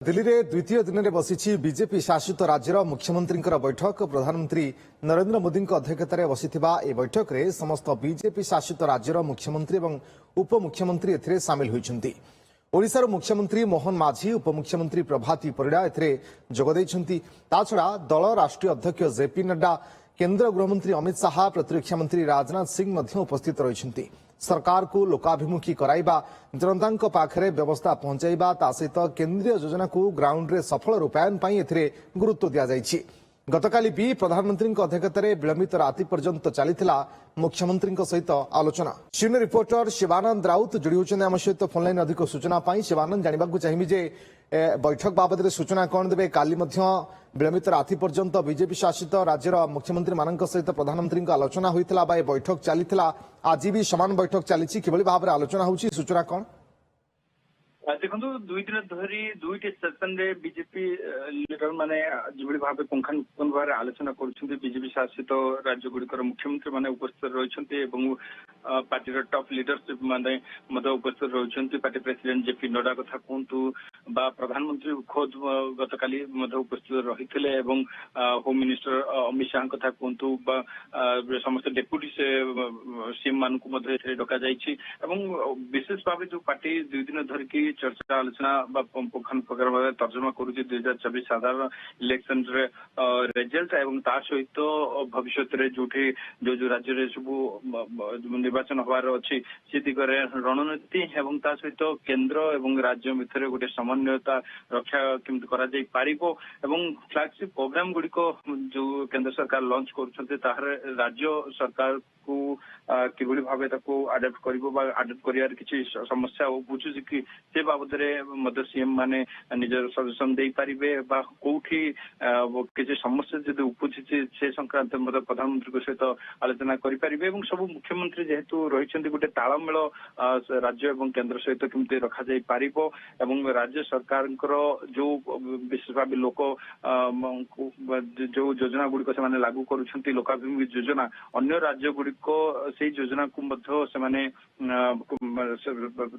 दिल्ली में द्वितीय दिन में बसी बीजेपी शासित राज्यर मुख्यमंत्री बैठक प्रधानमंत्री नरेंद्र मोदी अध्यक्षतार बसी बैठक में समस्त बीजेपी शासित राज्यर मुख्यमंत्री और उपमुख्यमंत्री एथिरे सामिल होती। ओडिशार मुख्यमंत्री मोहन माझी उपमुख्यमंत्री प्रभाती परिड़ा जोगदे छड़ा दल राष्ट्रीय अध्यक्ष जेपी नड्डा केंद्र गृहमंत्री अमित शाह प्रतिरक्षा मंत्री राजनाथ सिंह उपस्थित रही। सरकार को लोकाभिमुखी कराइबा जनता पाखरे व्यवस्था पहुंचाइबा ता सहित केंद्रीय योजना को ग्राउंड रे सफल रूपायन पाई एथिरे गुरुत्व दिया जाइछि। गतकाली भी प्रधानमंत्री अध्यक्षतार विलंबित राति पर्यंत चलीथिला मुख्यमंत्री सहित आलोचना। सीनियर रिपोर्टर शिवानंद राउत जोड़ी होचने आम सहित फोनलाइन अधिक सूचना पाई। शिवानंद जानिबाकु चाहिबी जे बैठक बाबद सूचना कौन देबे। काली विलंबित राति पर्यंत बीजेपी शासित राज्यर मुख्यमंत्री मानक सहित प्रधानमंत्री आलोचना होइथिला बा बैठक चलीथिला। आज भी समान बैठक चली किभली भाव में आलोचना होउछि सूचना कौन? देखो दुई दिन धरी दुईटी सेसन रे बीजेपी लीडर माने जो भाव पुंखानुपुंख भाव आलोचना कर बीजेपी शासित राज्य गुड़िकर मुख्यमंत्री माने उपस्थित रही पार्टी टॉप लीडरशिप माने उपस्थित रही। पार्टी प्रेसिडेंट जेपी नड्डा कथा कहतु बा प्रधानमंत्री खोद गतकाली उपस्थित रही होम मिनिस्टर अमित शाह कथा कहतु बा समस्त डेप्यूटी सीएम मान डक विशेष भाव जो पार्टी दुई दिन धरिकी चर्चा आलोचना पुंखानुपुंख भाव तर्जमा कर 2024 साधारण इलेक्शन रिजल्ट एवं ता सहित भविष्य जो राज्य में सब निर्वाचन हबार अच्छी से दिगरे रणनीति एवं ता सहित केंद्र एवं राज्य भितर गोटे समन्वयता रक्षा केमती करा जाई पारिबो एवं फ्लैगशिप प्रोग्राम गुड़िक जो केंद्र सरकार लॉन्च कर राज्य सरकार को किभली भाव आडेप्ट आडेप्ट कर किसी समस्या बुझुची कि से बाबद सीएम माने निजर सजेशन दे पारिबे बा कोठी किसी समस्या जदि उपजी से संक्रांत प्रधानमंत्री सहित आलोचना करें और सब मुख्यमंत्री जेहेतु रही गोटे तालमेल राज्य और केंद्र सहित केमती रखा जाई पारिबो एवं राज्य सरकार जो विशेष भाव लोक जो योजना गुड़िक से लागू करुछंती लोकाभिमुखी योजना अन्य राज्य गुड़िक से योजना को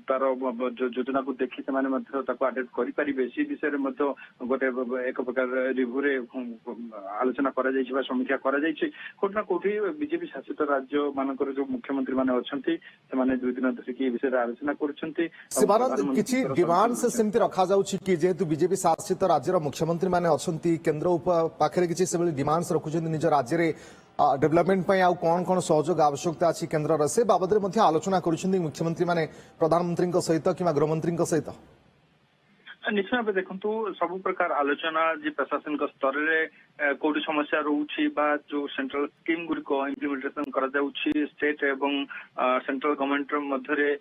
तार योजना को देखी से आडेप्ट करें से विषय में गोटे एक प्रकार रिव्यू रे आलोचना करा समीक्षा करा कौटी बीजेपी शासित राज्य मानकर जो मुख्यमंत्री माने अछंती से दुई दिन धरिकी विषय आलोचना कर डिमांड से सेमती रखा जाउछि कि जेहेतु बीजेपी शासित राज्यर मुख्यमंत्री माने अछंती केंद्र पाखरे किछि से डिमांड्स रखुछन्ती निज राज्य रे डेवलपमेंट पे आउ कौन कौन सहयोग आवश्यकता अच्छी केन्द्र से बाबद आलोचना कर मुख्यमंत्री माने प्रधानमंत्री सहित कि गृहमंत्री सहित निश्चय भाव देखु सब प्रकार आलोचना जी प्रशासन स्तर में कौटी समस्या रोचे जो सेंट्रल स्कीम गुड़िक इम्प्लीमेंटेशन कर स्टेट एवं सेंट्रल गवर्नमेंट मध्य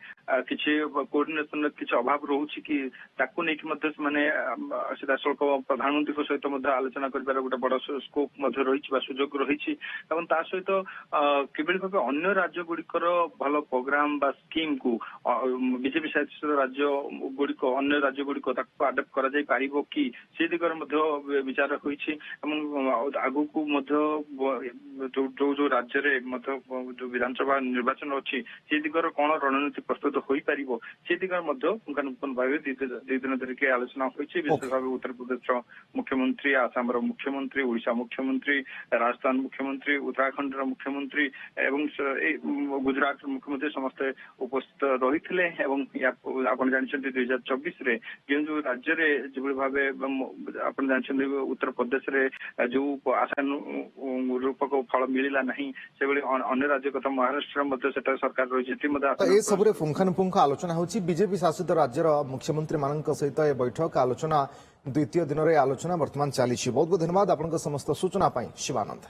किसी कोऑर्डिनेशन किसी अभाव रोचे कि सीधा सड़क प्रधानमंत्री सहित आलोचना कर गोटे बड़ स्कोप रही सुजोग रही सहित किभली भाव अन्य राज्य गुड़िकर भल प्रोग्राम बा स्कीम को बीजेपी शासित राज्य गुड़िक अन्य राज्य गुड़िक आडेप्ट करा जाई पारिबो कि से दिगरे विचार होईछि आगु को जो राज्य में जो विधानसभा निर्वाचन अच्छी से दिगर कौन रणनीति प्रस्तुत हो पारिबो से दिगर पुंखानुपुंख भाव दुई दिन धरिकी आलोचना होईछि। विशेष भाव उत्तर प्रदेश मुख्यमंत्री आसाम मुख्यमंत्री ओडिशा मुख्यमंत्री राजस्थान मुख्यमंत्री उत्तराखंड मुख्यमंत्री एवं गुजरात मुख्यमंत्री समस्ते उपस्थित रही आप जानते 2024 रे जो राज्य में जो भाव आप जानते उत्तर प्रदेश रे जो आशानुरूपक फल मिलला नहीं से अन्य राज्य कथा महाराष्ट्र सरकार रही सब पुंखानुपुंख आलोचना होची। बीजेपी शासित राज्यर मुख्यमंत्री मानक सहित ए बैठक आलोचना द्वितीय दिन आलोचना वर्तमान चली। बहुत बहुत धन्यवाद आपन समस्त सूचना शिवानंद।